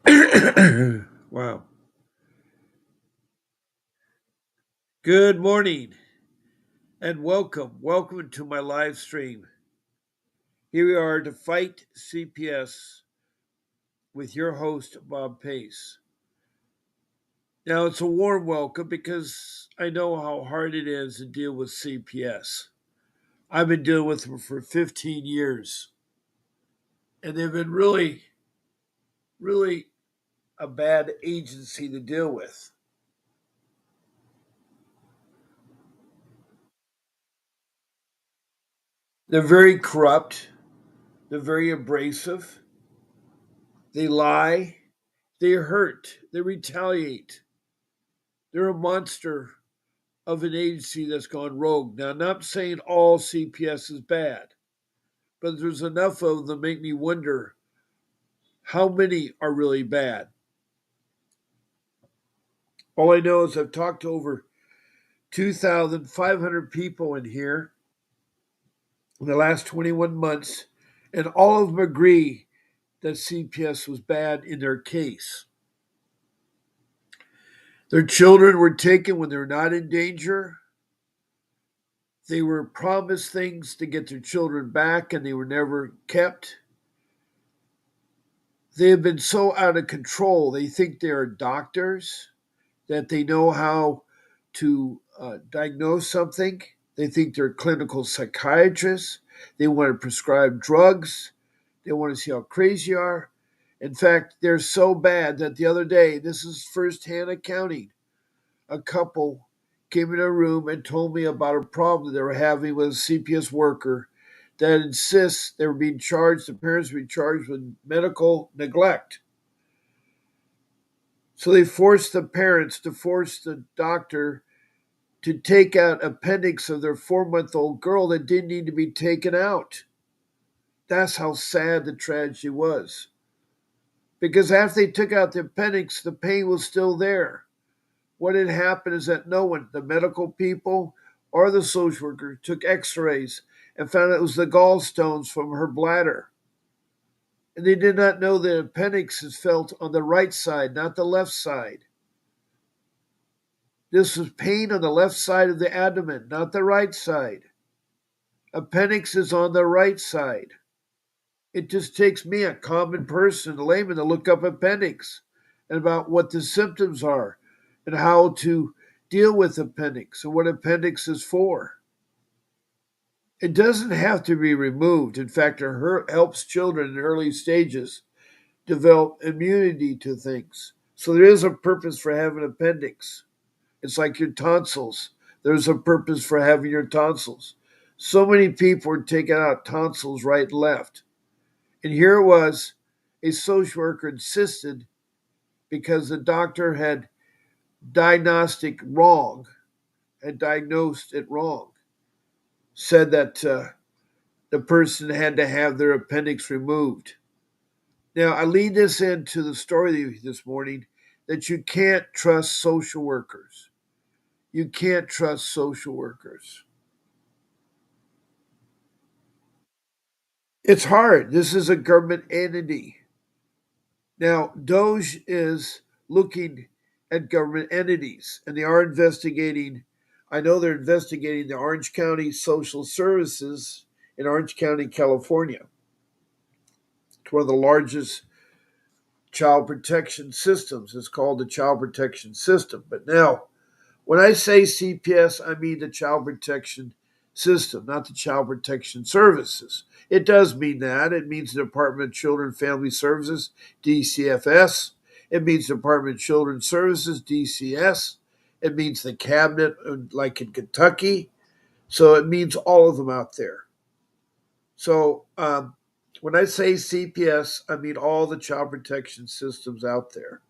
Wow. Good morning and welcome. Welcome to my live stream. Here we are to fight CPS with your host, Bob Pace. Now, it's a warm welcome because I know how hard it is to deal with CPS. I've been dealing with them for 15 years, and they've been really a bad agency to deal with. They're very corrupt, they're very abrasive, they lie, they hurt, they retaliate. They're a monster of an agency that's gone rogue. Now, I'm not saying all CPS is bad, but there's enough of them to make me wonder how many are really bad. All I know is I've talked to over 2,500 people in here in the last 21 months, and all of them agree that CPS was bad in their case. Their children were taken when they're not in danger. They were promised things to get their children back, and they were never kept. They have been so out of control. They think they are doctors, that they know how to diagnose something. They think they're clinical psychiatrists. They want to prescribe drugs. They want to see how crazy you are. In fact, they're so bad that the other day, this is firsthand accounting, a couple came in a room and told me about a problem they were having with a CPS worker that insists they were being charged, the parents were being charged with medical neglect. So they forced the parents to force the doctor to take out appendix of their 4-month-old girl that didn't need to be taken out. That's how sad the tragedy was. Because after they took out the appendix, the pain was still there. What had happened is that no one, the medical people or the social worker, took x rays and found it was the gallstones from her bladder. And they did not know the appendix is felt on the right side, not the left side. This was pain on the left side of the abdomen, not the right side. Appendix is on the right side. It just takes me, a common person, a layman, to look up appendix and about what the symptoms are and how to deal with appendix and what appendix is for. It doesn't have to be removed. In fact, it helps children in early stages develop immunity to things. So there is a purpose for having appendix. It's like your tonsils. There's a purpose for having your tonsils. So many people were taking out tonsils right and left. And here it was, a social worker insisted because the doctor had diagnosed it wrong, said that the person had to have their appendix removed. Now, I lead this into the story this morning that you can't trust social workers. You can't trust social workers. It's hard. This is a government entity. Now, Doge is looking at government entities, and they are investigating. I know they're investigating the Orange County Social Services in Orange County, California. It's one of the largest child protection systems. It's called the Child Protection System. But now, when I say CPS, I mean the Child Protection System, not the Child Protection Services. It does mean that. It means the Department of Children and Family Services, DCFS. It means Department of Children's Services, DCS. It means the cabinet, like in Kentucky. So it means all of them out there. So when I say CPS, I mean all the child protection systems out there.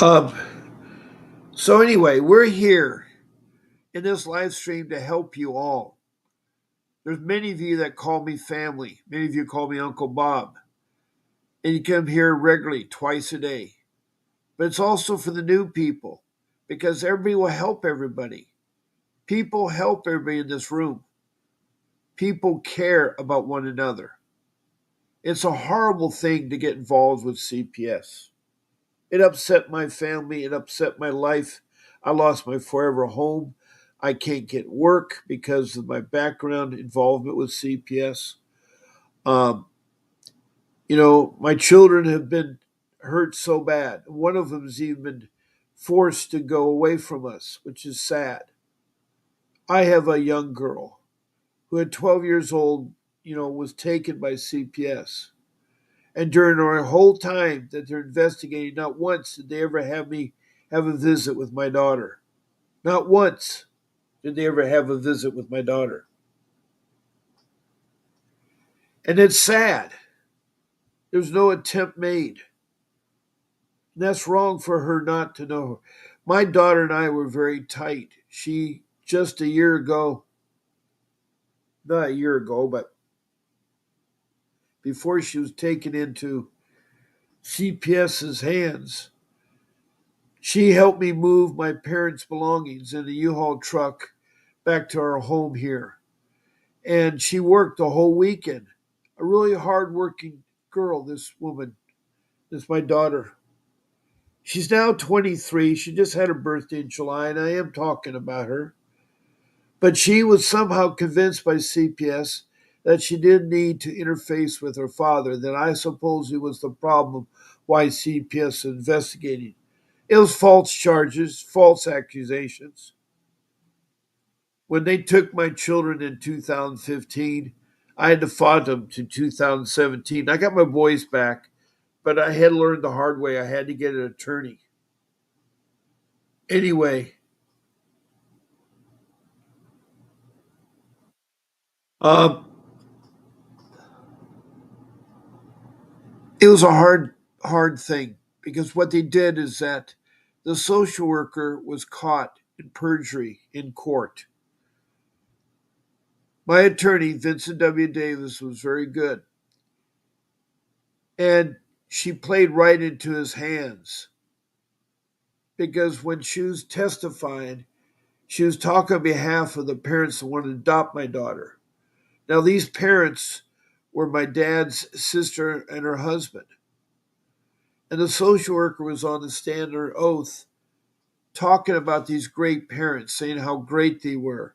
Um, so, anyway, we're here in this live stream to help you all. There's many of you that call me family. Many of you call me Uncle Bob. And you come here regularly, twice a day. But it's also for the new people because everybody will help everybody. People help everybody in this room. People care about one another. It's a horrible thing to get involved with CPS. It upset my family. It upset my life. I lost my forever home. I can't get work because of my background involvement with CPS. Um, my children have been hurt so bad. One of them has even been forced to go away from us, which is sad. I have a young girl who at 12 years old, was taken by CPS. And during our whole time that they're investigating, not once did they ever have me have a visit with my daughter. Not once did they ever have a visit with my daughter. And it's sad. There's no attempt made. And that's wrong for her not to know. My daughter and I were very tight. She, just a year ago, not a year ago, but before she was taken into CPS's hands, she helped me move my parents' belongings in a U-Haul truck back to our home here. And she worked the whole weekend. A really hard-working girl, this woman. This is my daughter. She's now 23. She just had her birthday in July, and I am talking about her. But she was somehow convinced by CPS that she didn't need to interface with her father, that I suppose it was the problem why CPS was investigating. It was false charges, false accusations. When they took my children in 2015, I had to fight them to 2017. I got my boys back, but I had learned the hard way. I had to get an attorney. Anyway, um, it was a hard thing because what they did is that the social worker was caught in perjury in court. My attorney, Vincent W. Davis, was very good, and she played right into his hands because when she was testifying, she was talking on behalf of the parents that wanted to adopt my daughter. Now, these parents were my dad's sister and her husband. And the social worker was on the stand under oath talking about these great parents, saying how great they were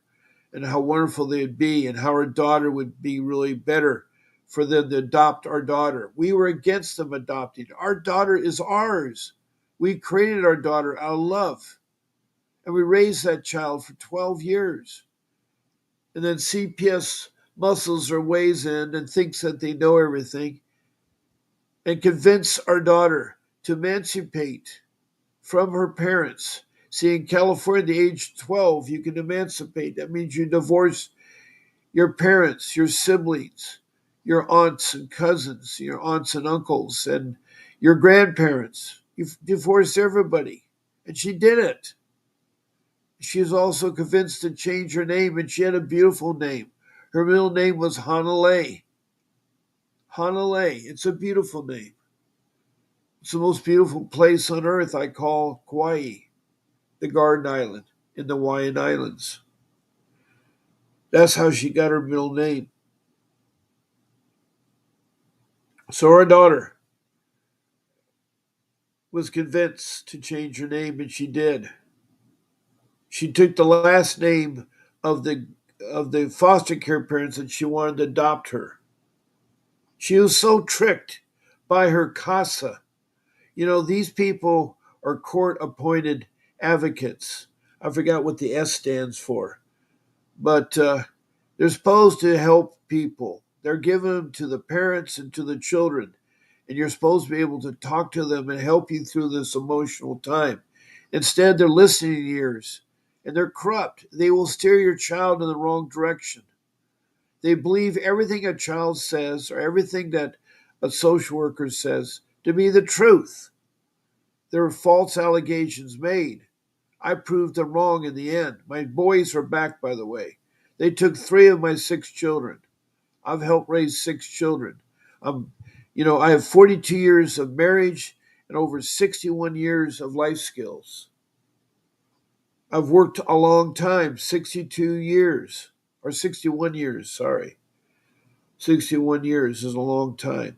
and how wonderful they'd be and how our daughter would be really better for them to adopt our daughter. We were against them adopting. Our daughter is ours. We created our daughter out of love, and we raised that child for 12 years. And then CPS muscles their ways in and thinks that they know everything and convince our daughter to emancipate from her parents. See, in California, at the age of 12, you can emancipate. That means you divorce your parents, your siblings, your aunts and cousins, your aunts and uncles, and your grandparents. You divorce everybody. And she did it. She was also convinced to change her name, and she had a beautiful name. Her middle name was Hanalei. Hanalei. It's a beautiful name. It's the most beautiful place on earth I call Kauai, the Garden Island in the Hawaiian Islands. That's how she got her middle name. So our daughter was convinced to change her name, and she did. She took the last name of the foster care parents, and she wanted to adopt her. She was so tricked by her CASA. These people are court appointed advocates. I forgot what the S stands for, but they're supposed to help people. They're given them to the parents and to the children, and you're supposed to be able to talk to them and help you through this emotional time. Instead, they're listening ears, and they're corrupt. They will steer your child in the wrong direction. They believe everything a child says or everything that a social worker says to be the truth. There were false allegations made. I proved them wrong in the end. My boys are back, by the way. They took three of my six children. I've helped raise six children. Um, I have 42 years of marriage and over 61 years of life skills. I've worked a long time, 62 years, or 61 years, sorry. 61 years is a long time.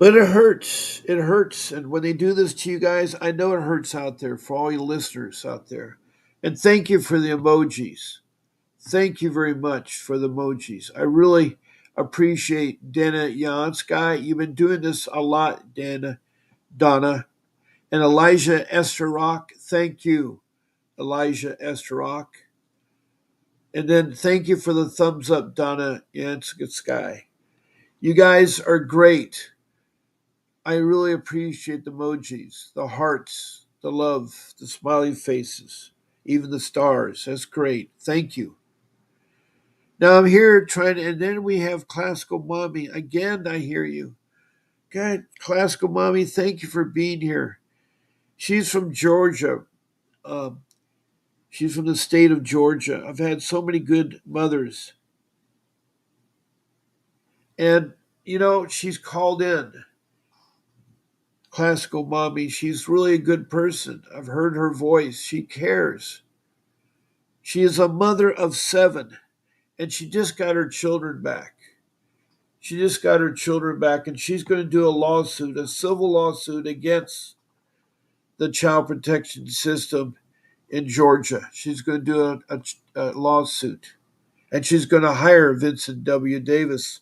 But it hurts. It hurts. And when they do this to you guys, I know it hurts out there for all you listeners out there. And thank you for the emojis. Thank you very much for the emojis. I really appreciate Dana Yansky. You've been doing this a lot, Donna. And Elijah Esterrock. Thank you, Elijah Esterrock. And then thank you for the thumbs up, Donna Yansky. You guys are great. I really appreciate the emojis, the hearts, the love, the smiley faces, even the stars. That's great. Thank you. Now I'm here trying to, and then we have Classical Mommy. Again, I hear you. God, Classical Mommy, thank you for being here. She's from Georgia. Um, she's from the state of Georgia. I've had so many good mothers. And, she's called in. Classical Mommy, she's really a good person. I've heard her voice. She cares. She is a mother of seven, and she just got her children back. She just got her children back, and she's going to do a lawsuit, a civil lawsuit against the child protection system in Georgia. She's going to do a lawsuit, and she's going to hire Vincent W. Davis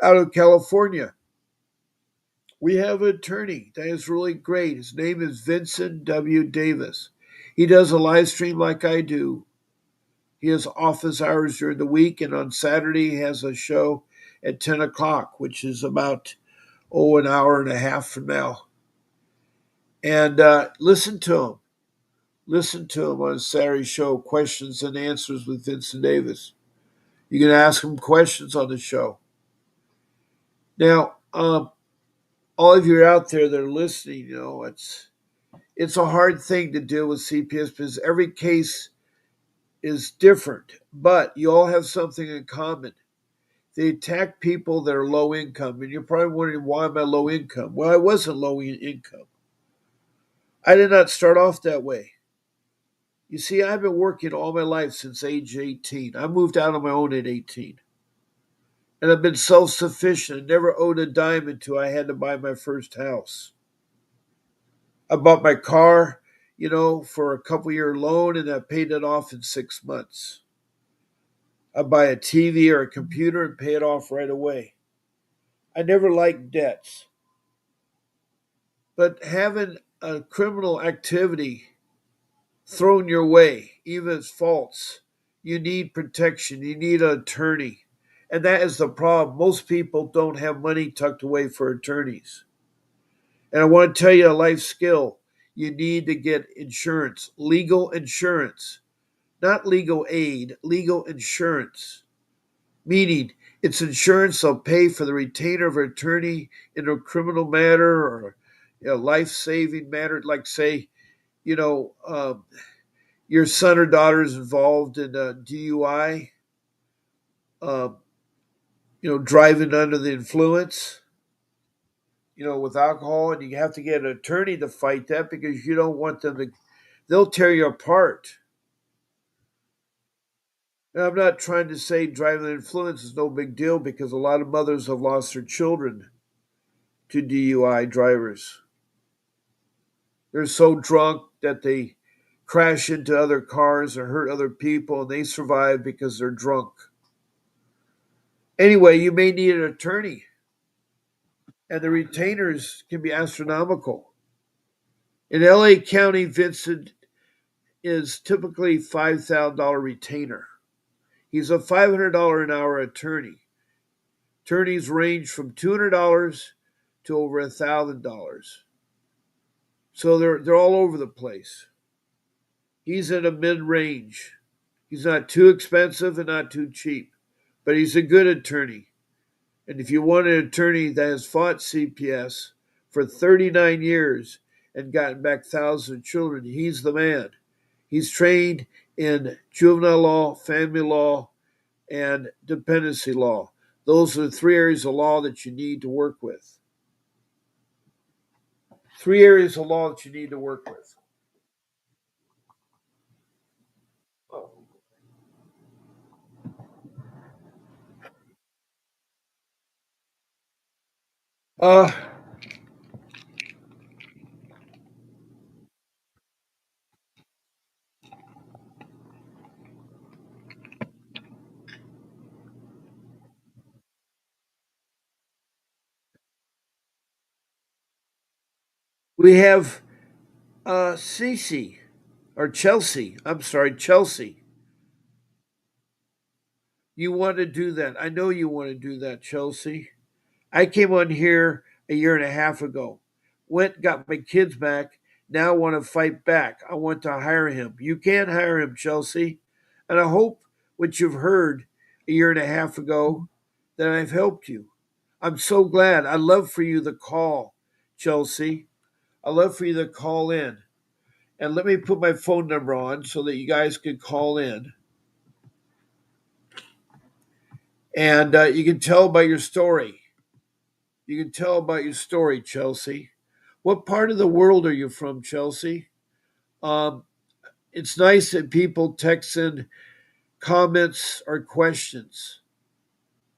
out of California. We have an attorney that is really great. His name is Vincent W. Davis. He does a live stream like I do. He has office hours during the week, and on Saturday he has a show at 10 o'clock, which is about, an hour and a half from now. And listen to him. Listen to him on his Saturday show, Questions and Answers with Vincent Davis. You can ask him questions on the show. Now, all of you out there that are listening, it's a hard thing to deal with CPS because every case is different, but you all have something in common. They attack people that are low income, and you're probably wondering, why am I low income? Well, I wasn't low income. I did not start off that way. You see, I've been working all my life since age 18. I moved out on my own at 18. And I've been self sufficient and never owed a dime until I had to buy my first house. I bought my car, for a couple year loan, and I paid it off in 6 months. I buy a TV or a computer and pay it off right away. I never liked debts. But having a criminal activity thrown your way, even if it's false, you need protection. You need an attorney. And that is the problem. Most people don't have money tucked away for attorneys. And I want to tell you a life skill. You need to get insurance, legal insurance, not legal aid, legal insurance. Meaning, it's insurance that'll pay for the retainer of an attorney in a criminal matter or a life-saving matter, like say, you know, um, your son or daughter is involved in a DUI, um, driving under the influence, with alcohol, and you have to get an attorney to fight that because you don't want them to, they'll tear you apart. And I'm not trying to say driving under influence is no big deal because a lot of mothers have lost their children to DUI drivers. They're so drunk that they crash into other cars or hurt other people, and they survive because they're drunk. Anyway, you may need an attorney, and the retainers can be astronomical. In LA County, Vincent is typically $5,000 retainer. He's a $500 an hour attorney. Attorneys range from $200 to over $1,000. So they're all over the place. He's in a mid range. He's not too expensive and not too cheap, but he's a good attorney. And if you want an attorney that has fought CPS for 39 years and gotten back thousands of children, he's the man. He's trained in juvenile law, family law, and dependency law. Those are the three areas of law that you need to work with. Three areas of law that you need to work with. Uh, we have Cece, or Chelsea. I'm sorry, Chelsea. You want to do that. I know you want to do that, Chelsea. I came on here a year and a half ago. Went, got my kids back. Now I want to fight back. I want to hire him. You can't hire him, Chelsea. And I hope what you've heard a year and a half ago that I've helped you. I'm so glad. I love for you to call, Chelsea. I love for you to call in. And let me put my phone number on so that you guys can call in. And you can tell about your story. You can tell about your story, Chelsea. What part of the world are you from, Chelsea? Um, it's nice that people text in comments or questions.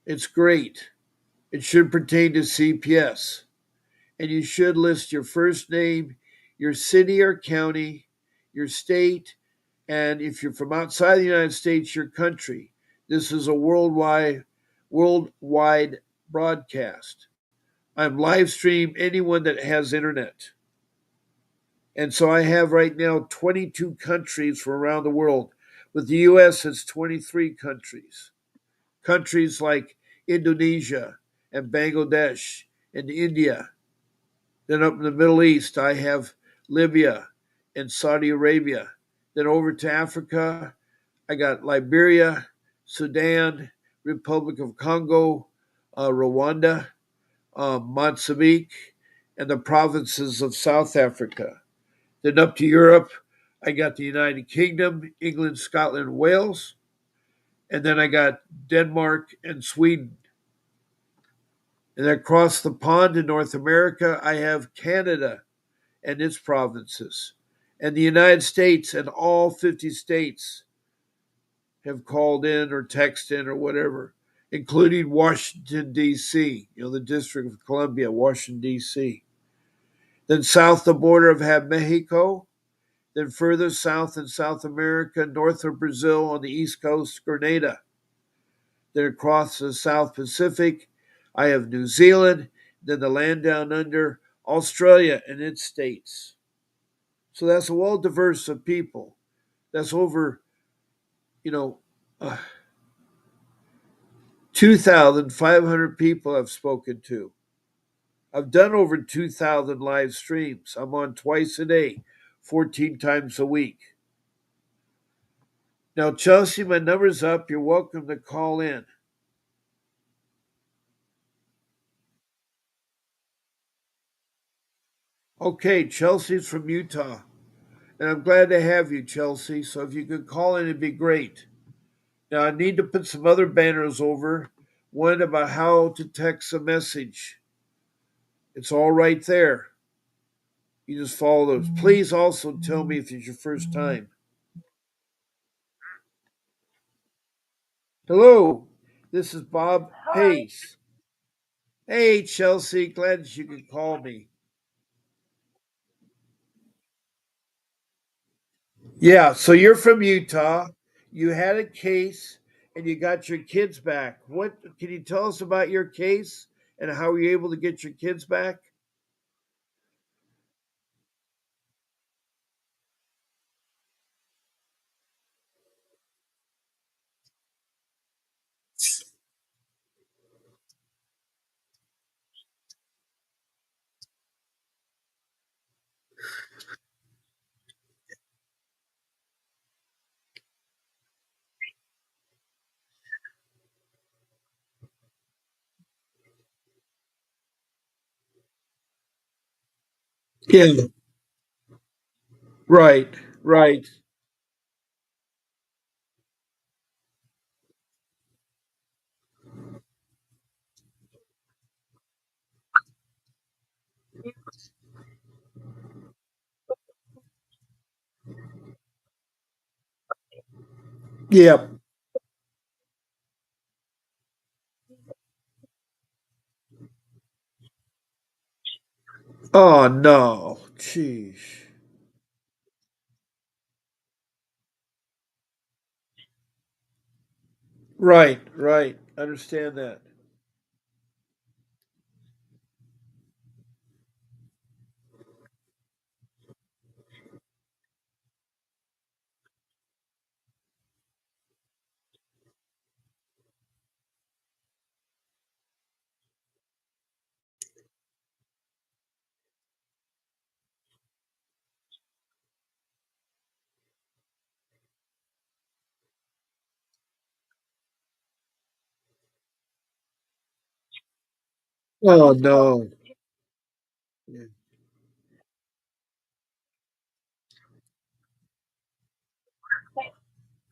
It's great. It should pertain to CPS. And you should list your first name, your city or county, your state, and if you're from outside the United States, your country. This is a worldwide broadcast. I'm live stream anyone that has internet. And so I have right now 22 countries from around the world. With the US, it's 23 countries. Countries like Indonesia and Bangladesh and India. Then up in the Middle East, I have Libya and Saudi Arabia. Then over to Africa, I got Liberia, Sudan, Republic of Congo, Rwanda, Mozambique, and the provinces of South Africa. Then up to Europe, I got the United Kingdom, England, Scotland, Wales, and then I got Denmark and Sweden. And across the pond in North America, I have Canada and its provinces. And the United States and all 50 states have called in or texted in or whatever, including Washington, D.C., the District of Columbia, Washington, D.C. Then south of the border, I've had Mexico. Then further south in South America, north of Brazil on the east coast, Grenada. Then across the South Pacific, I have New Zealand. Then the land down under, Australia and its states. So that's a well diverse of people. That's over, you know, uh, 2,500 people I've spoken to. I've done over 2,000 live streams. I'm on twice a day, 14 times a week. Now, Chelsea, my number's up. You're welcome to call in. Okay, Chelsea's from Utah, and I'm glad to have you, Chelsea. So if you could call in, it'd be great. Now, I need to put some other banners over. One about how to text a message. It's all right there. You just follow those. Please also tell me if it's your first time. Hello, this is Bob Pace. Hey, Chelsea, glad that you could call me. Yeah, so you're from Utah. You had a case and you got your kids back. What can you tell us about your case and how were you able to get your kids back? Yeah. Right. Right. Yep. Oh no. Jeez. Right. Right. Understand that. Oh no. Yeah.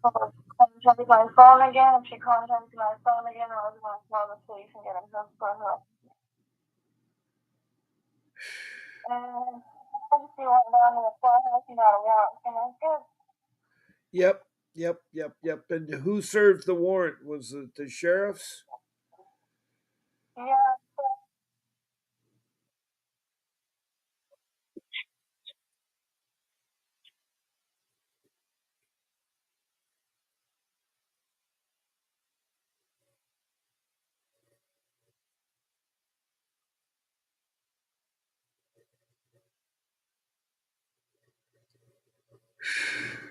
Contacted my phone again. If she contacts my phone again, I was going to call the police and get them hooked for her. And I just went down to the courthouse and got a warrant. And I said, Yep. Yep. Yep. Yep. And who served the warrant? Was it the sheriffs? yeah,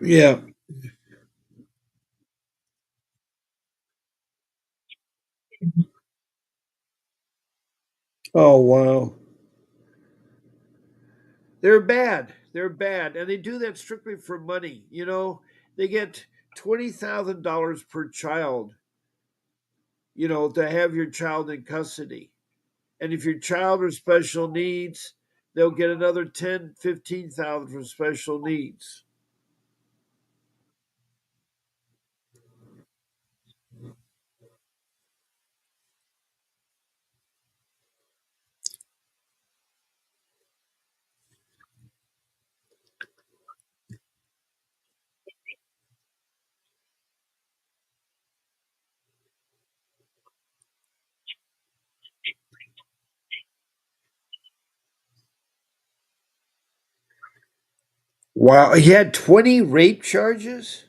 Yeah. Oh wow. They're bad. They're bad, and they do that strictly for money. You know, they get $20,000 per child. You know, to have your child in custody, and if your child has special needs, they'll get another 10, 15,000 for special needs. Wow, he had 20 rape charges.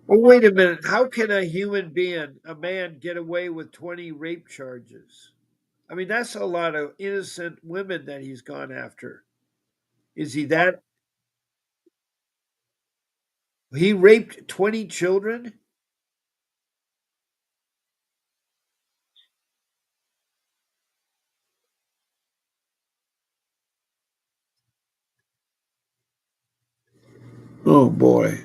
Well, wait a minute. How can a human being, a man, get away with 20 rape charges? I mean, that's a lot of innocent women that he's gone after. Is he that? He raped 20 children? Oh boy.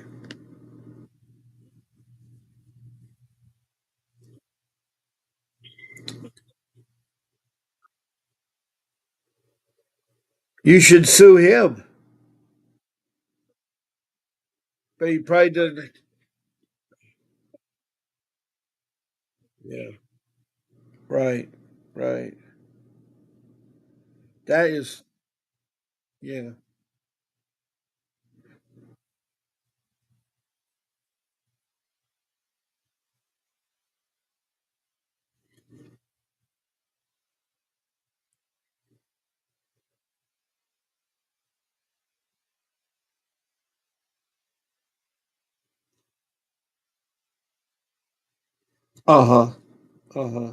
You should sue him. But he probably doesn't. Yeah. Right. Right. That is, yeah. Uh huh. Uh huh.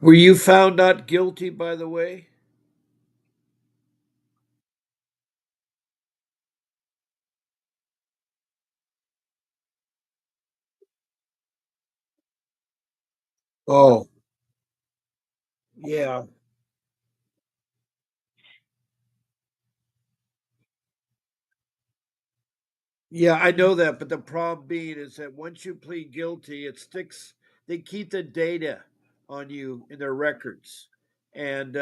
Were you found not guilty, by the way? Oh. Yeah. Yeah, I know that, but the problem being is that once you plead guilty, it sticks. They keep the data on you in their records, and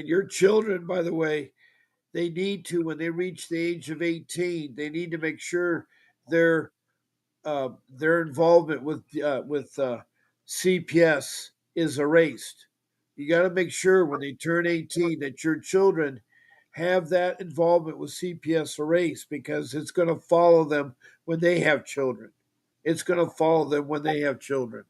your children, by the way, they need to when they reach the age of 18, they need to make sure their their involvement with CPS is erased. You got to make sure when they turn 18 that your children have that involvement with CPS erased because it's going to follow them when they have children. It's going to follow them when they have children.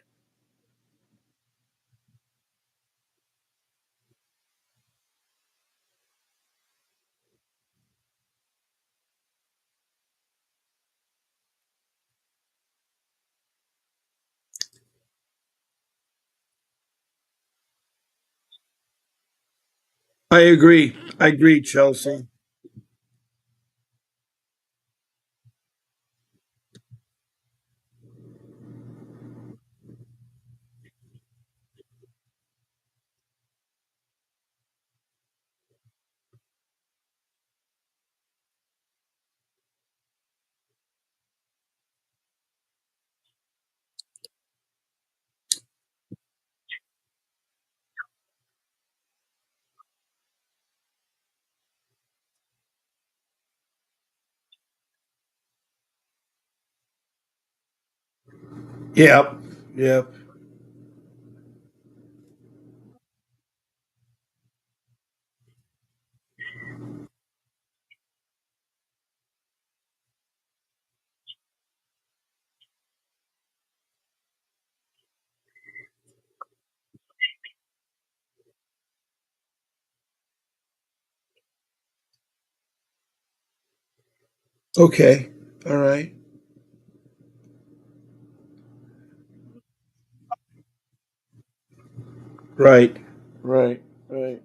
I agree. I agree, Chelsea. Yep. Yep. Okay. All right. Right. Right. Right.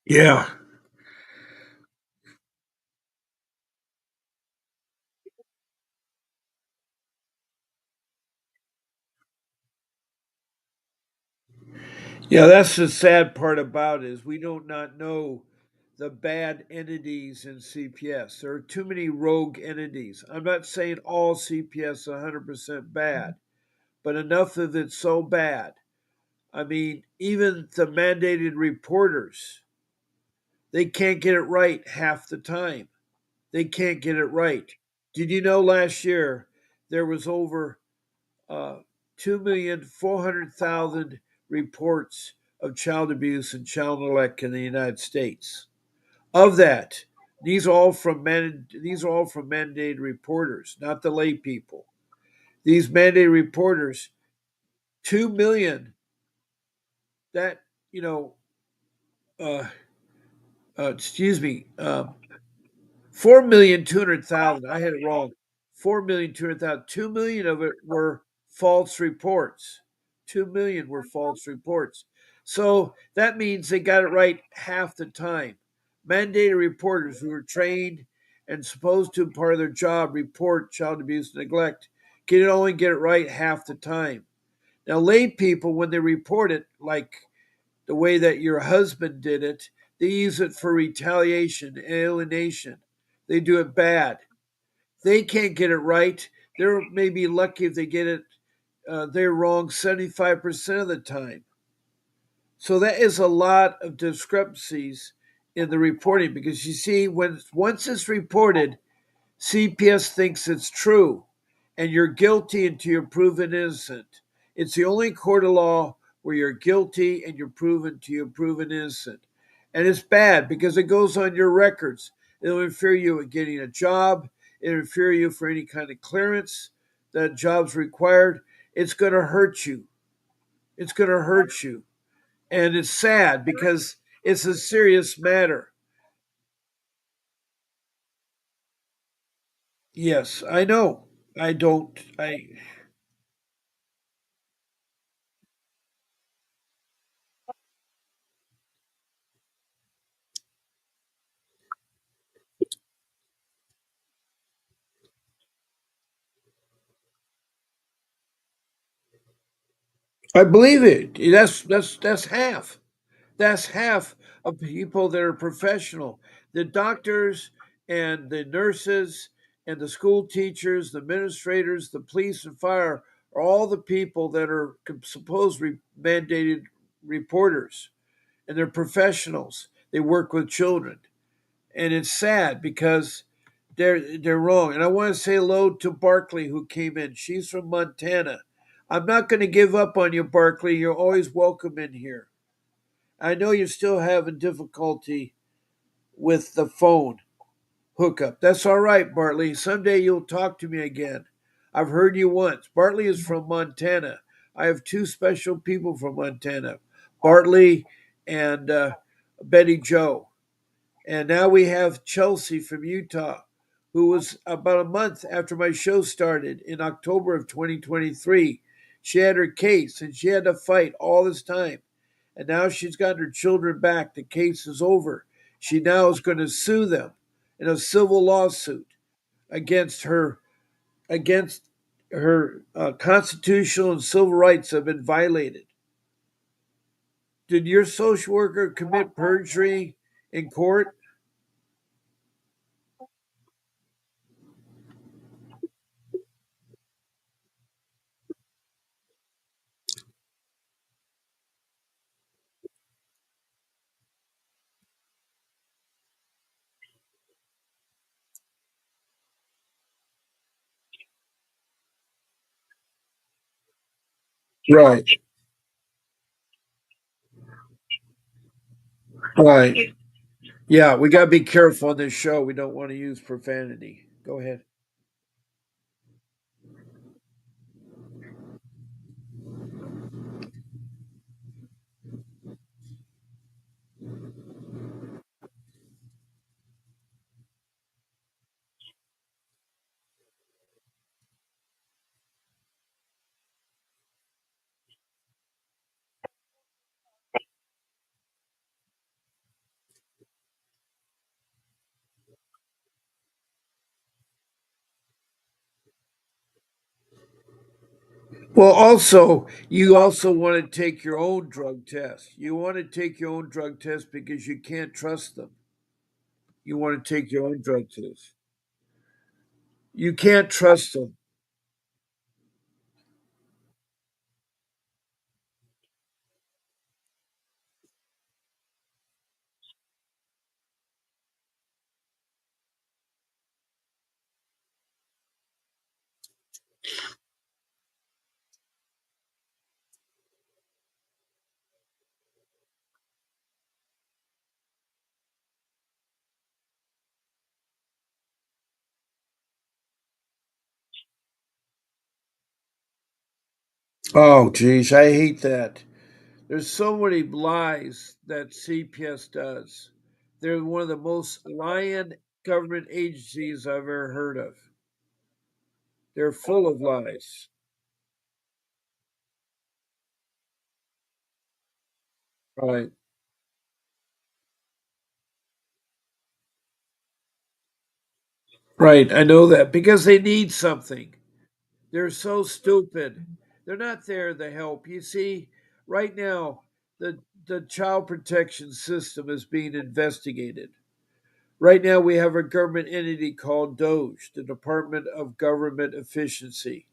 Yeah. Yeah, that's the sad part about it is we do not know the bad entities in CPS. There are too many rogue entities. I'm not saying all CPS 100% bad, but enough of it so bad. I mean, even the mandated reporters, they can't get it right half the time. They can't get it right. Did you know last year there was over 2,400,000 reports of child abuse and child neglect in the United States. Of that, these are all from mandated reporters, not the lay people. These mandated reporters, 2 million. That you know, uh, excuse me, 4,200,000. I had it wrong. 4,200,000. 2 million of it were false reports. 2 million were false reports. So that means they got it right half the time. Mandated reporters who are trained and supposed to, part of their job, report child abuse and neglect, can only get it right half the time. Now, lay people, when they report it, like the way that your husband did it, they use it for retaliation, alienation. They do it bad. They can't get it right. They're maybe lucky if they get it. They're wrong 75% of the time. So that is a lot of discrepancies in the reporting because you see, when once it's reported, CPS thinks it's true, and you're guilty until you're proven innocent. It's the only court of law where you're guilty and you're proven until you're proven innocent. And it's bad because it goes on your records. It'll interfere you with getting a job, it'll interfere you for any kind of clearance that job's required. It's going to hurt you. It's going to hurt you. And it's sad because It's a serious matter. Yes, I know. I don't. I believe it. That's half. That's half of people that are professional. The doctors and the nurses and the school teachers, the administrators, the police and fire are all the people that are supposed mandated reporters, and they're professionals. They work with children, and it's sad because they're wrong. And I want to say hello to Barkley who came in. She's from Montana. I'm not going to give up on you, Barkley. You're always welcome in here. I know you're still having difficulty with the phone hookup. That's all right, Bartley. Someday you'll talk to me again. I've heard you once. Bartley is from Montana. I have two special people from Montana, Bartley and Betty Joe. And now we have Chelsea from Utah, who was about a month after my show started in October of 2023. She had her case and she had to fight all this time. And now she's got her children back. The case is over. She now is going to sue them in a civil lawsuit against her against her constitutional and civil rights have been violated. Did your social worker commit perjury in court? Right, right. Yeah, we got to be careful on this show. We don't want to use profanity. Go ahead. Well, also, you also want to take your own drug test. You want to take your own drug test because you can't trust them. You want to take your own drug test. You can't trust them. Oh, geez, I hate that. There's so many lies that CPS does. They're one of the most lying government agencies I've ever heard of. They're full of lies. Right, right. I know that because they need something. They're so stupid. They're not there to help. You see, right now, the child protection system is being investigated. Right now, we have a government entity called DOGE, the Department of Government Efficiency,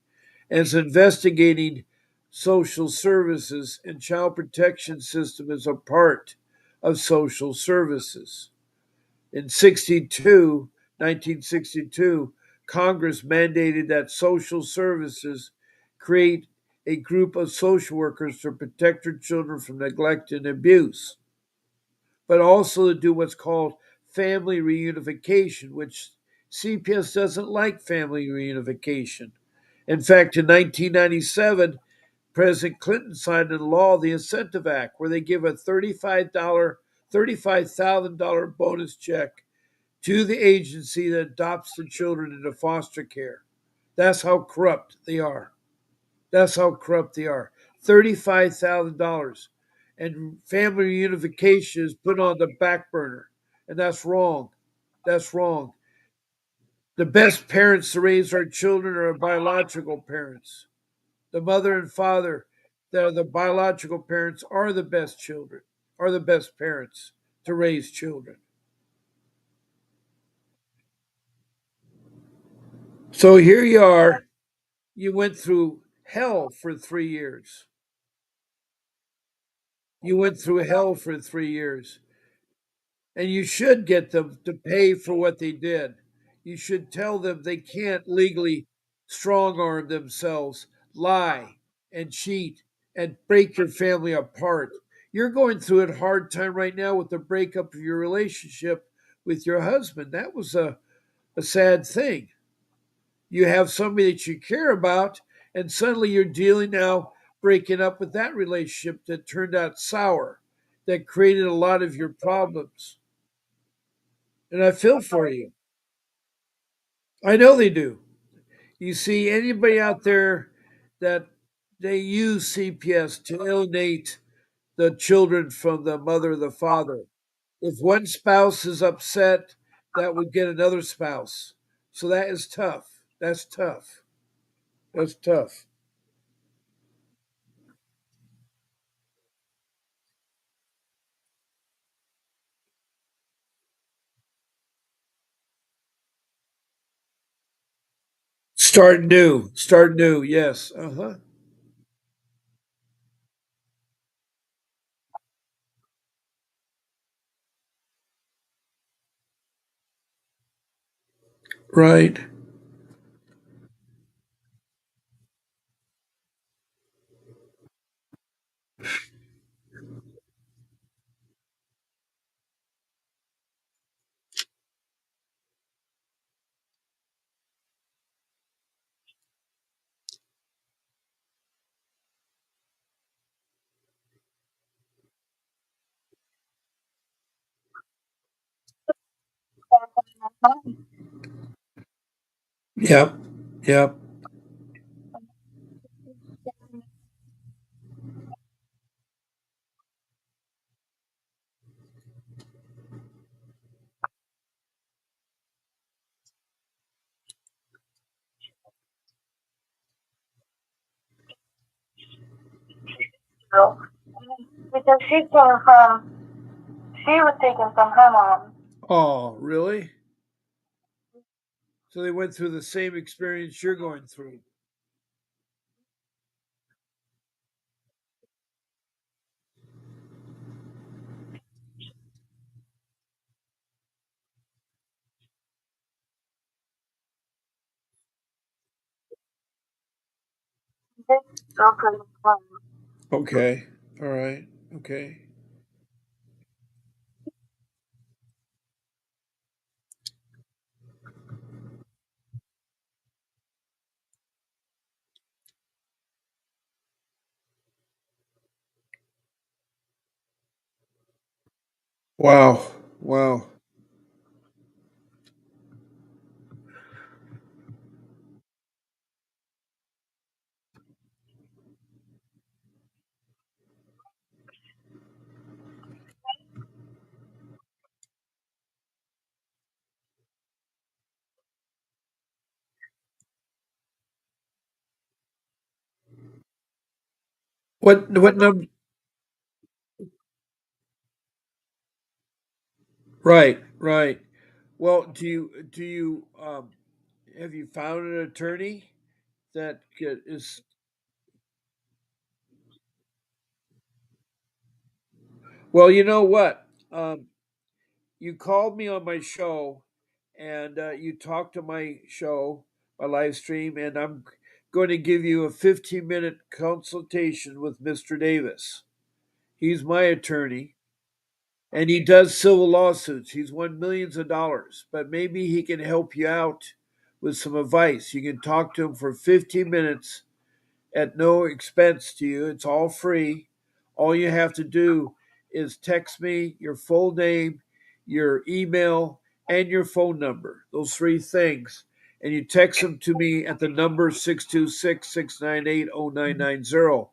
and it's investigating social services, and child protection system is a part of social services. In 1962, Congress mandated that social services create a group of social workers to protect their children from neglect and abuse, but also to do what's called family reunification, which CPS doesn't like family reunification. In fact, in 1997, President Clinton signed into law the Incentive Act, where they give a $35,000 bonus check to the agency that adopts the children into foster care. That's how corrupt they are. That's how corrupt they are. $35,000. And family reunification is put on the back burner. And that's wrong. That's wrong. The best parents to raise our children are our biological parents. The mother and father that are the biological parents are the best children, are the best parents to raise children. So here you are. You went through hell for 3 years. You went through hell for 3 years. And you should get them to pay for what they did. You should tell them they can't legally strong arm themselves, lie and cheat and break your family apart. You're going through a hard time right now with the breakup of your relationship with your husband. That was a sad thing. You have somebody that you care about, and suddenly you're dealing now breaking up with that relationship that turned out sour, that created a lot of your problems. And I feel for you. I know they do. You see, anybody out there that they use CPS to alienate the children from the mother or the father. If one spouse is upset, that would get another spouse. So that is tough. That's tough. That's tough. Start new. Start new. Yes. Uh huh. Right. Yep. Yep. So, because she was taken from her mom. Oh, really? So they went through the same experience you're going through. This broken mom. Okay. All right. Okay. Wow. Wow. What number? Right. Right. Well, do you have you found an attorney that is well? You know what? You called me on my show, and you talked to my show, my live stream, and I'm going to give you a 15-minute consultation with Mr. Davis. He's my attorney, and he does civil lawsuits. He's won millions of dollars, but maybe he can help you out with some advice. You can talk to him for 15 minutes at no expense to you. It's all free. All you have to do is text me your full name, your email, and your phone number. Those three things. And you text them to me at the number 626 698 0990.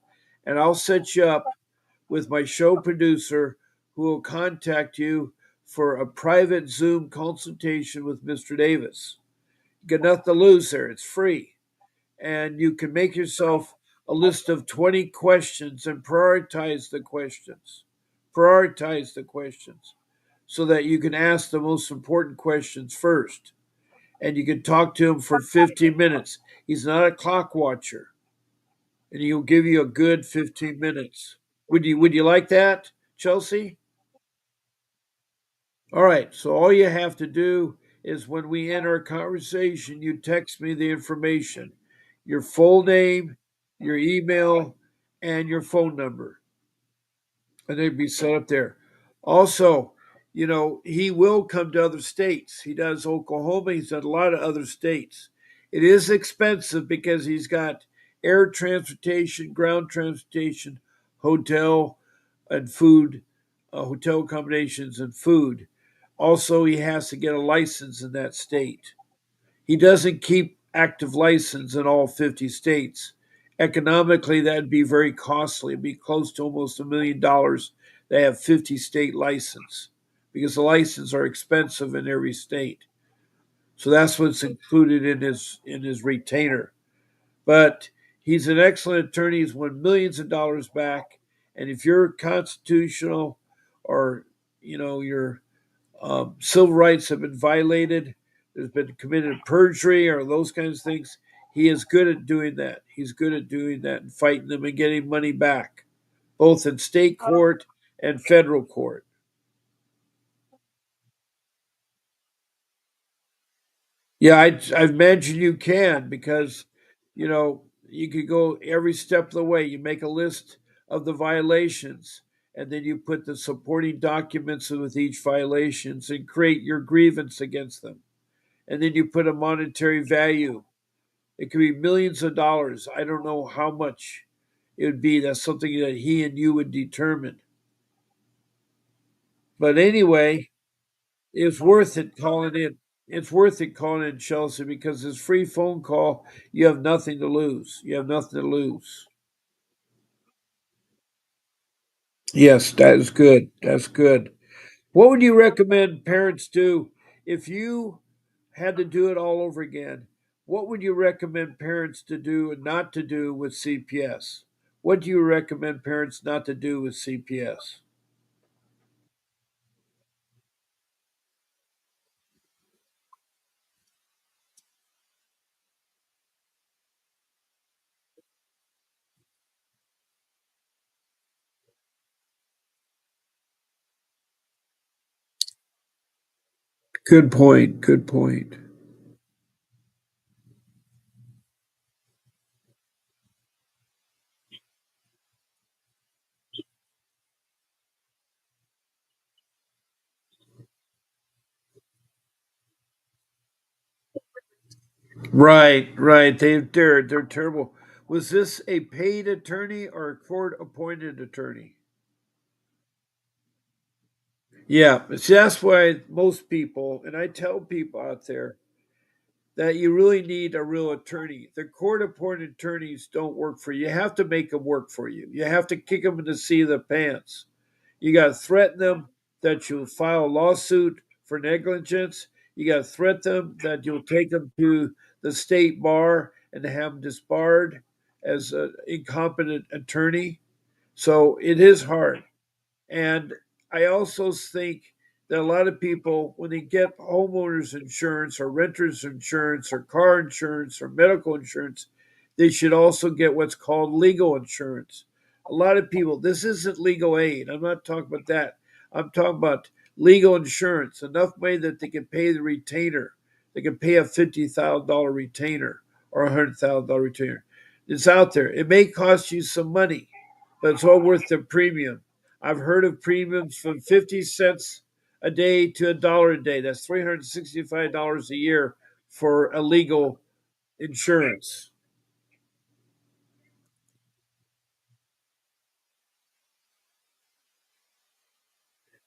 And I'll set you up with my show producer who will contact you for a private Zoom consultation with Mr. Davis. You got nothing to lose there. It's free. And you can make yourself a list of 20 questions and prioritize the questions. Prioritize the questions so that you can ask the most important questions first. And you can talk to him for 15 minutes. He's not a clock watcher, and he'll give you a good 15 minutes. Would you like that, Chelsea? All right. So all you have to do is when we end our conversation, you text me the information, your full name, your email, and your phone number, and they'd be set up there. Also, he will come to other states. He does Oklahoma. He's done a lot of other states. It is expensive because he's got air transportation, ground transportation, hotel, and food, hotel accommodations and food. Also, he has to get a license in that state. He doesn't keep active license in all 50 states. Economically, that'd be very costly. It'd be close to almost $1 million. They have 50 state license because the licenses are expensive in every state. So that's what's included in his retainer. But he's an excellent attorney. He's won millions of dollars back. And if you're constitutional or your civil rights have been violated, there's been committed perjury or those kinds of things, he is good at doing that. He's good at doing that and fighting them and getting money back, both in state court and federal court. Yeah, I imagine you can because, you could go every step of the way. You make a list of the violations, and then you put the supporting documents with each violations and create your grievance against them. And then you put a monetary value. It could be millions of dollars. I don't know how much it would be. That's something that he and you would determine. But anyway, it's worth it calling in. It's worth it calling in, Chelsea, because this free phone call, you have nothing to lose. You have nothing to lose. Yes, that is good. That's good. What would you recommend parents do if you had to do it all over again? What would you recommend parents to do and not to do with CPS? What do you recommend parents not to do with CPS? Good point. Good point. Right, right. They're terrible. Was this a paid attorney or a court appointed attorney? Yeah, see, that's why most people, and I tell people out there that you really need a real attorney. The court appointed attorneys don't work for you. You have to make them work for you. You have to kick them in the seat of the pants. You got to threaten them that you'll file a lawsuit for negligence. You got to threaten them that you'll take them to the state bar and have them disbarred as an incompetent attorney. So it is hard. And I also think that a lot of people, when they get homeowners insurance or renters insurance or car insurance or medical insurance, they should also get what's called legal insurance. A lot of people, this isn't legal aid. I'm not talking about that. I'm talking about legal insurance, enough money that they can pay the retainer. They can pay a $50,000 retainer or a $100,000 retainer. It's out there. It may cost you some money, but it's all worth the premium. I've heard of premiums from 50 cents a day to $1 a day. That's $365 a year for a legal insurance.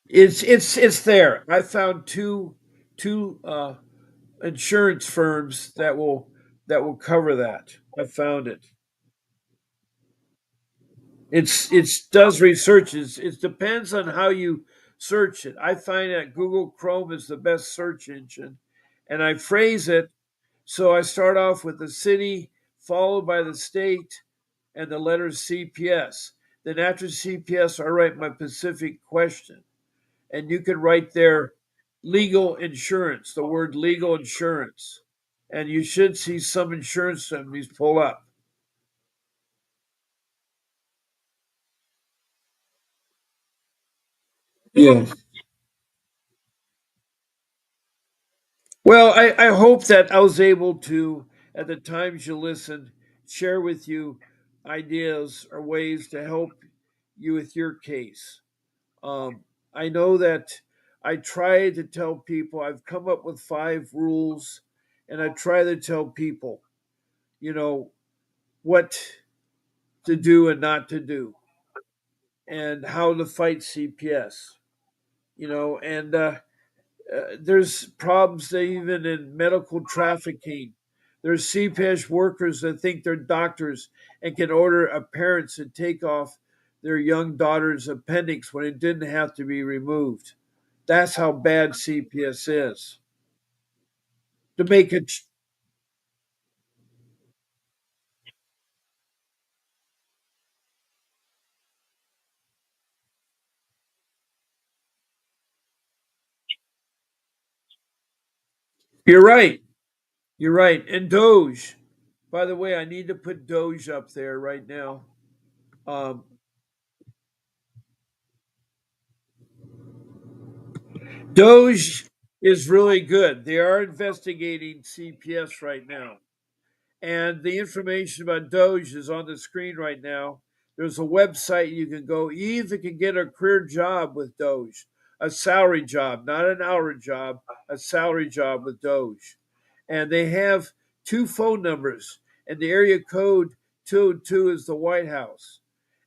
It's there. I found two insurance firms that will cover that. I found it. It's does research. It depends on how you search it. I find that Google Chrome is the best search engine, and I phrase it so I start off with the city, followed by the state, and the letters CPS. Then after CPS, I write my specific question, and you can write there legal insurance, the word legal insurance, and you should see some insurance companies pull up. Yeah. Well, I hope that I was able to, at the times you listen, share with you ideas or ways to help you with your case. I know that I try to tell people, I've come up with 5 rules, and I try to tell people, you know, what to do and not to do, and how to fight CPS, and there's problems even in medical trafficking. There's CPS workers that think they're doctors and can order a parents to take off their young daughter's appendix when it didn't have to be removed. That's how bad CPS is. To make it, you're right. You're right. And Doge. By the way, I need to put Doge up there right now. Um, Doge is really good. They are investigating CPS right now. And the information about Doge is on the screen right now. There's a website you can go. You even can get a career job with Doge, a salary job, not an hour job, a salary job with Doge. And they have 2 phone numbers, and the area code 202 is the White House.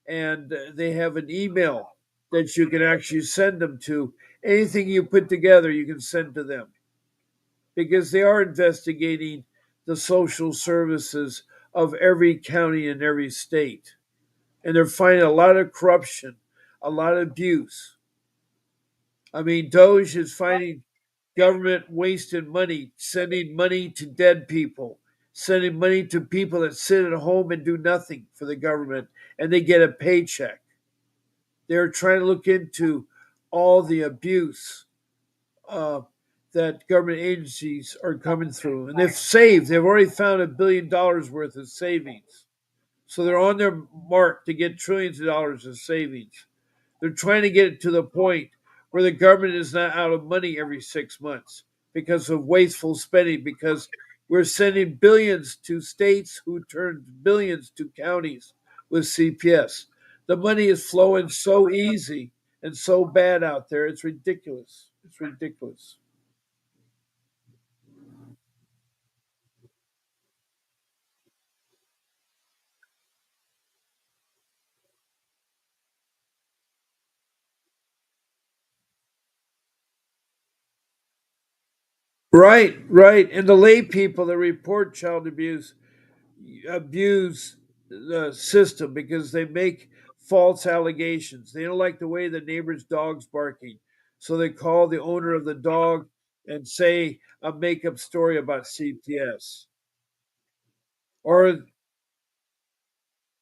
And they have an email that you can actually send them to. Anything you put together, you can send to them because they are investigating the social services of every county and every state. And they're finding a lot of corruption, a lot of abuse. I mean, Doge is finding government wasting money, sending money to dead people, sending money to people that sit at home and do nothing for the government, and they get a paycheck. They're trying to look into all the abuse uh, that government agencies are coming through. And they've already found $1 billion worth of savings. So they're on their mark to get trillions of dollars of savings. They're trying to get it to the point where the government is not out of money every 6 months because of wasteful spending, because we're sending billions to states who turn billions to counties with CPS. The money is flowing so easy and so bad out there. It's ridiculous. It's ridiculous. Right, right. And the lay people that report child abuse the system because they make false allegations. They don't like the way the neighbor's dog's barking. So they call the owner of the dog and say a make up story about CPS. Or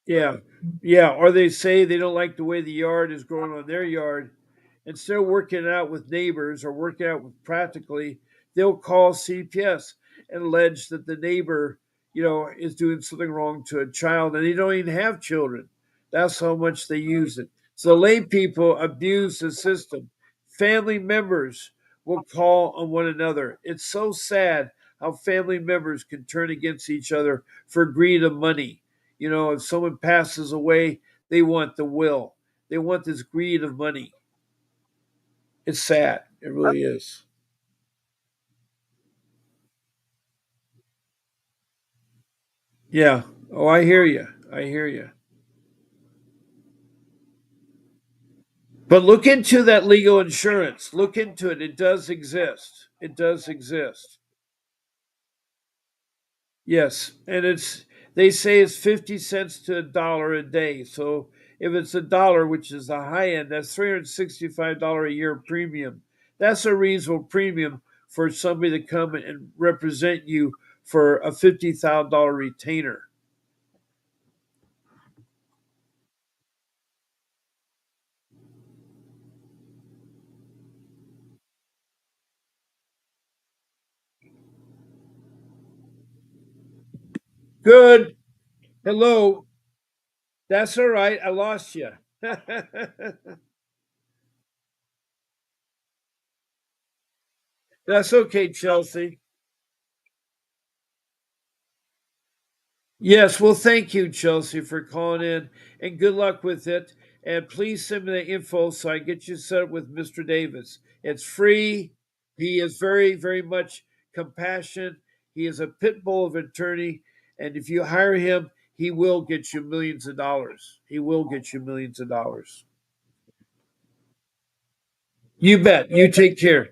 yeah, yeah. Or they say they don't like the way the yard is growing on their yard. Instead of working it out with neighbors or working out with practically, they'll call CPS and allege that the neighbor, is doing something wrong to a child, and they don't even have children. That's how much they use it. So lay people abuse the system. Family members will call on one another. It's so sad how family members can turn against each other for greed of money. If someone passes away, they want the will. They want this greed of money. It's sad. It really is. Yeah. Oh, I hear you. I hear you. But look into that legal insurance. Look into it. It does exist. It does exist. Yes, and it's they say it's 50 cents to a dollar a day. So if it's a dollar, which is the high end, that's $365 a year premium. That's a reasonable premium for somebody to come and represent you for a $50,000 retainer. Good. Hello. That's all right. I lost you. That's okay, Chelsea. Yes, well, thank you, Chelsea, for calling in, and good luck with it. And please send me the info so I get you set up with Mr. Davis. It's free. He is very, very much compassionate. He is a pit bull of an attorney, and if you hire him, he will get you millions of dollars. He will get you millions of dollars. You bet. You take care.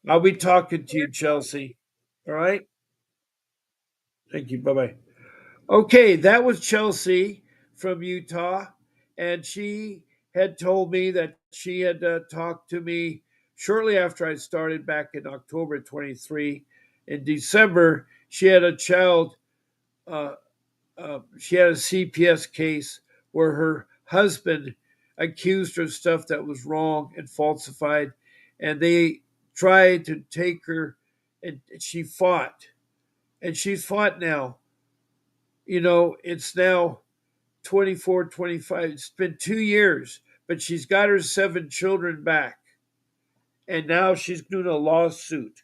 I'll be talking to you, Chelsea. All right. Thank you. Bye bye. Okay, that was Chelsea from Utah, and she had told me that she had talked to me shortly after I started back in October 23. In December, she had a child, uh, she had a CPS case where her husband accused her of stuff that was wrong and falsified, and they tried to take her, and she fought. And she's fought now. It's now 24, 25. It's been 2 years, but she's got her 7 children back. And now she's doing a lawsuit,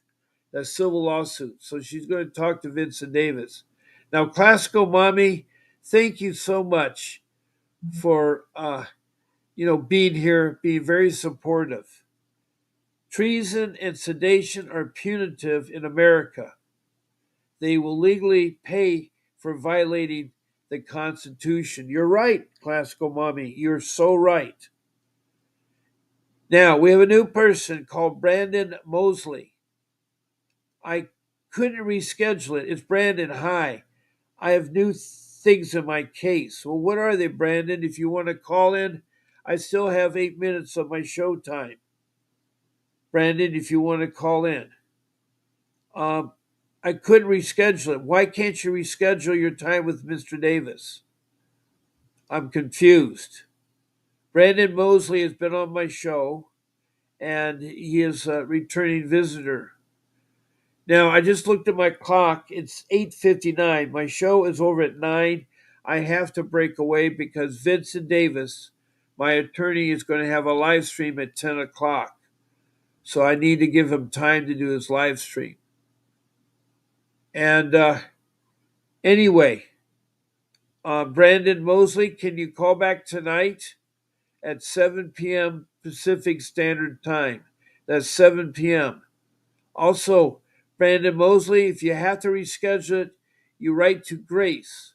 a civil lawsuit. So she's going to talk to Vincent Davis. Now, Classical Mommy, thank you so much for being here, being very supportive. Treason and sedation are punitive in America. They will legally pay for violating the Constitution. You're right, Classical Mommy. You're so right. Now, we have a new person called Brandon Mosley. I couldn't reschedule it. It's Brandon. Hi. I have new things in my case. Well, what are they, Brandon? If you want to call in, I still have 8 minutes of my show time. Brandon, if you want to call in. Um, I couldn't reschedule it. Why can't you reschedule your time with Mr. Davis? I'm confused. Brandon Mosley has been on my show, and he is a returning visitor. Now, I just looked at my clock. It's 8:59. My show is over at 9. I have to break away because Vincent Davis, my attorney, is going to have a live stream at 10 o'clock. So I need to give him time to do his live stream. And anyway, Brandon Mosley, can you call back tonight at 7 p.m. Pacific Standard Time? That's 7 p.m. Also, Brandon Mosley, if you have to reschedule it, you write to Grace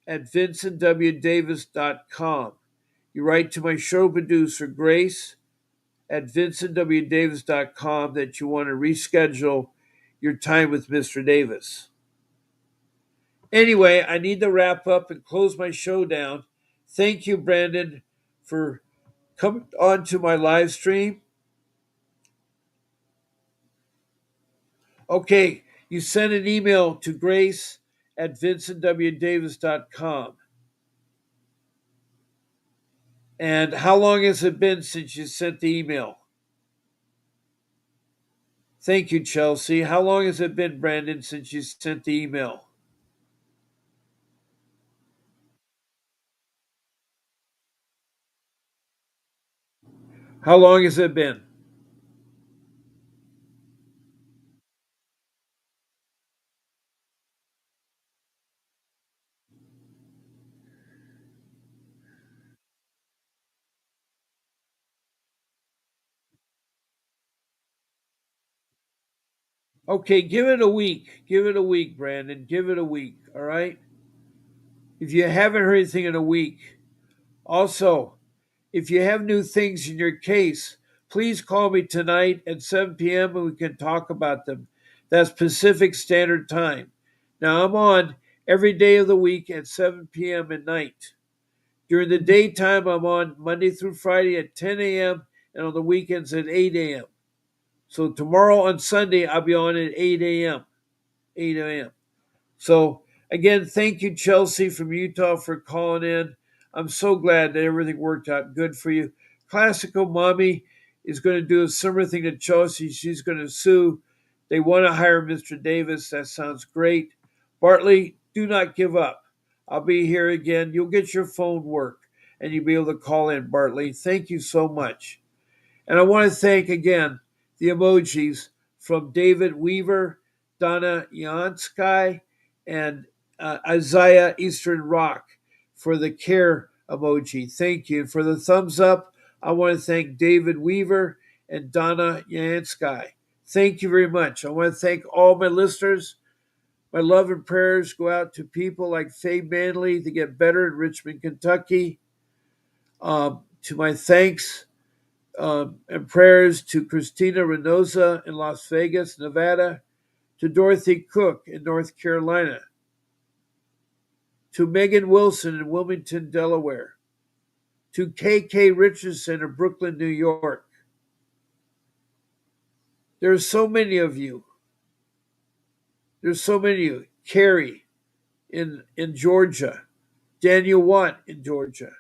at vincentwdavis.com. You write to my show producer, Grace, at vincentwdavis.com that you want to reschedule your time with Mr. Davis. Anyway, I need to wrap up and close my show down. Thank you, Brandon, for coming on to my live stream. Okay, you sent an email to Grace at vincentwdavis.com. And how long has it been since you sent the email? Thank you, Chelsea. How long has it been, Brandon, since you sent the email? How long has it been? Okay, give it a week. Give it a week, Brandon. Give it a week. All right. If you haven't heard anything in a week, also, If you have new things in your case, please call me tonight at 7 p.m. and we can talk about them. That's Pacific Standard Time. Now, I'm on every day of the week at 7 p.m. at night. During the daytime, I'm on Monday through Friday at 10 a.m. and on the weekends at 8 a.m. So tomorrow on Sunday, I'll be on at 8 a.m. 8 a.m. So again, thank you, Chelsea from Utah, for calling in. I'm so glad that everything worked out good for you. Classical Mommy is going to do a similar thing to Chelsea. She's going to sue. They want to hire Mr. Davis. That sounds great. Bartley, do not give up. I'll be here again. You'll get your phone work and you'll be able to call in, Bartley. Thank you so much. And I want to thank again the emojis from David Weaver, Donna Yansky, and Isaiah Eastern Rock for the care emoji. Thank you. And for the thumbs up, I want to thank David Weaver and Donna Yansky. Thank you very much. I want to thank all my listeners. My love and prayers go out to people like Faye Manley to get better in Richmond, Kentucky. To my thanks and prayers to Christina Reynosa in Las Vegas, Nevada, to Dorothy Cook in North Carolina, to Megan Wilson in Wilmington, Delaware, to KK Richardson in Brooklyn, New York. There are so many of you. There's so many of you. Carrie in Georgia, Daniel Watt in Georgia.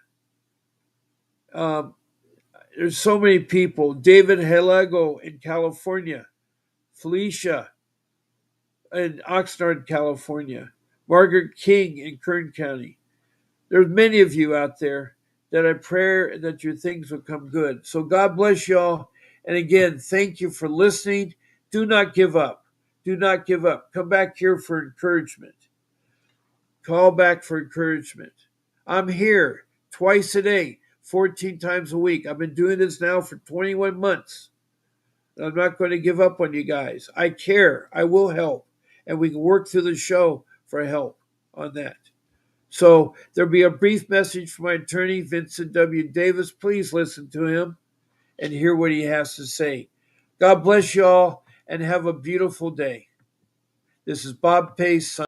There's so many people. David Helago in California, Felicia in Oxnard, California, Margaret King in Kern County. There's many of you out there that I pray that your things will come good. So God bless y'all. And again, thank you for listening. Do not give up. Do not give up. Come back here for encouragement. Call back for encouragement. I'm here twice a day, 14 times a week. I've been doing this now for 21 months. I'm not going to give up on you guys. I care. I will help. And we can work through the show for help on that. So there'll be a brief message from my attorney, Vincent W. Davis. Please listen to him and hear what he has to say. God bless you all and have a beautiful day. This is Bob Pace.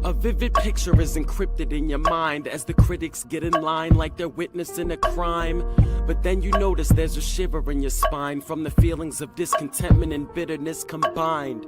A vivid picture is encrypted in your mind as the critics get in line like they're witnessing a crime. But then you notice there's a shiver in your spine from the feelings of discontentment and bitterness combined.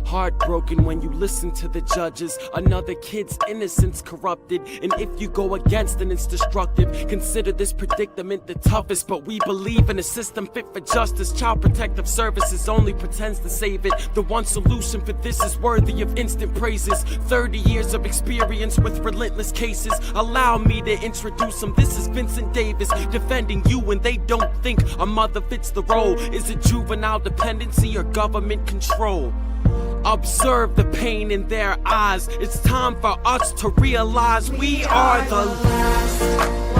Heartbroken when you listen to the judges, another kid's innocence corrupted. And if you go against then it's destructive. Consider this predicament the toughest, but we believe in a system fit for justice. Child Protective Services only pretends to save it. The one solution for this is worthy of instant praises. 30 years of experience with relentless cases. Allow me to introduce them. This is Vincent Davis, defending you when they don't think a mother fits the role. Is it juvenile dependency or government control? Observe the pain in their eyes. It's time for us to realize we are the last